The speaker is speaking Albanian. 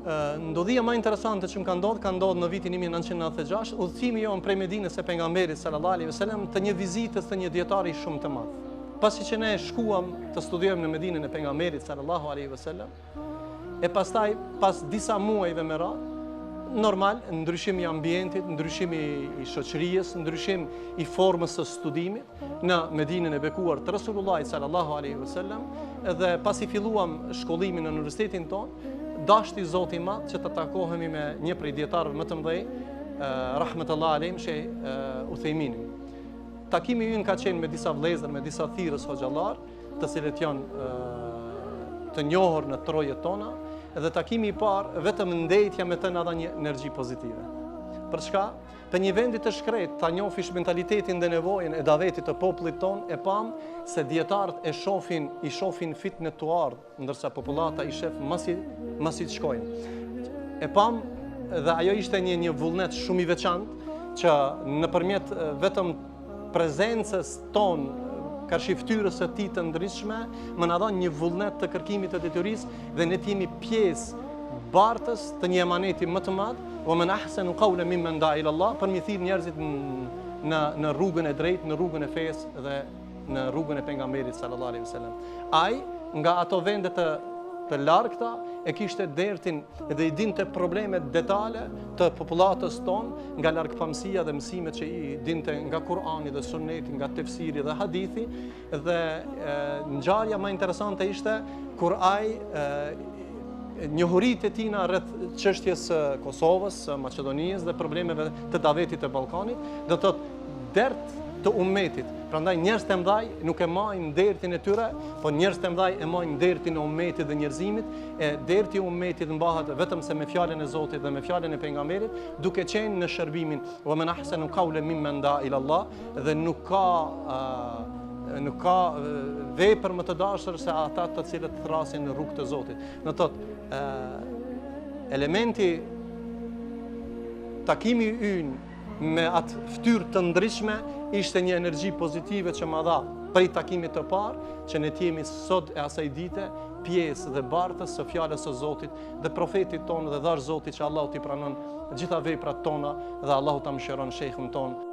Ndodhia më interesante që më ka ndodhur në vitin 1996, udhëtimi jon prej Medinës së pejgamberit sallallahu alaihi wasallam të një vizitës të një dietari shumë të madh. Pasi që ne shkuam të studiojmë në Medinën e pejgamberit sallallahu alaihi wasallam, e pastaj pas disa muajve me radhë, normal, ndryshim i ambientit, ndryshim i shoqërisë, ndryshim i formës së studimit në Medinën e bekuar të Resulullahit sallallahu alaihi wasallam, dhe pasi filluam shkollimin në universitetin tonë, dashti Zoti i Madh që të takohemi me një prej dietarëve më të mëdhenj, rahmetullahi alejhim, Sheh Uthejminin. Takimi ynë ka qenë me disa vëllezër, me disa thirrës hoxhallar, të cilët janë të njohur në trojet tona, dhe takimi i parë vetëm ndëjtja me të na dha një energji pozitive. Për çka? Për një vendi të shkret, ta njohësh mentalitetin dhe nevojën e davetit të popullit ton, e pam se dietarët i shohin fitnë të ardh, ndërsa popullata i shef masi të shkojnë. E pam dhe ajo ishte një vullnet shumë i veçantë që nëpërmjet vetëm prezencës tonë, karshi ftyrës së tij të ndryshme, më na dhan një vullnet të kërkimit të detyrisë dhe ne jemi pjesë bartës të një emaneti më të madh, wa man ahsanu qawlan mimman da'a ila Allah, për mi thirr njerëzit në rrugën e drejtë, në rrugën e fesë dhe në rrugën e pejgamberit sallallahu alaihi wasallam. Ai nga ato vende të largta e kishte dertin dhe i dinte problemet detale të popullatës tonë, nga largpamësia dhe mësimet që i dinte nga Kur'ani dhe Sunneti, nga tefsiri dhe hadithi, dhe ngjarja më interesante ishte kur ai njohuritë e tina rreth çështjes së Kosovës, së Maqedonisë dhe problemeve të davetit të Ballkanit, do të thotë dert të ummetit. Prandaj njerëz të mëdhaj nuk e marrin dertin e tyre, po njerëz të mëdhaj e marrin dertin e ummetit dhe njerëzimit, e derti i ummetit mbahet vetëm se me fjalën e Zotit dhe me fjalën e pejgamberit, duke qenë në shërbimin wa man ahsanu qawlan mimman da'a ila Allah, dhe nuk ka vepër më të dashur se ata të cilët thrasin në rrugë të Zotit. Do thotë elementi takimi ynë me atë ftyrë të ndryshme ishte një energji pozitive që ma dha prej takimit të parë, që ne jemi sot e asaj dite pjesë dhe bartës së fjalës së Zotit dhe profetit tonë, dhe dhash Zotit që Allahu t'i pranon gjitha veprat tona dhe Allahu ta mëshiron shejkhun tonë.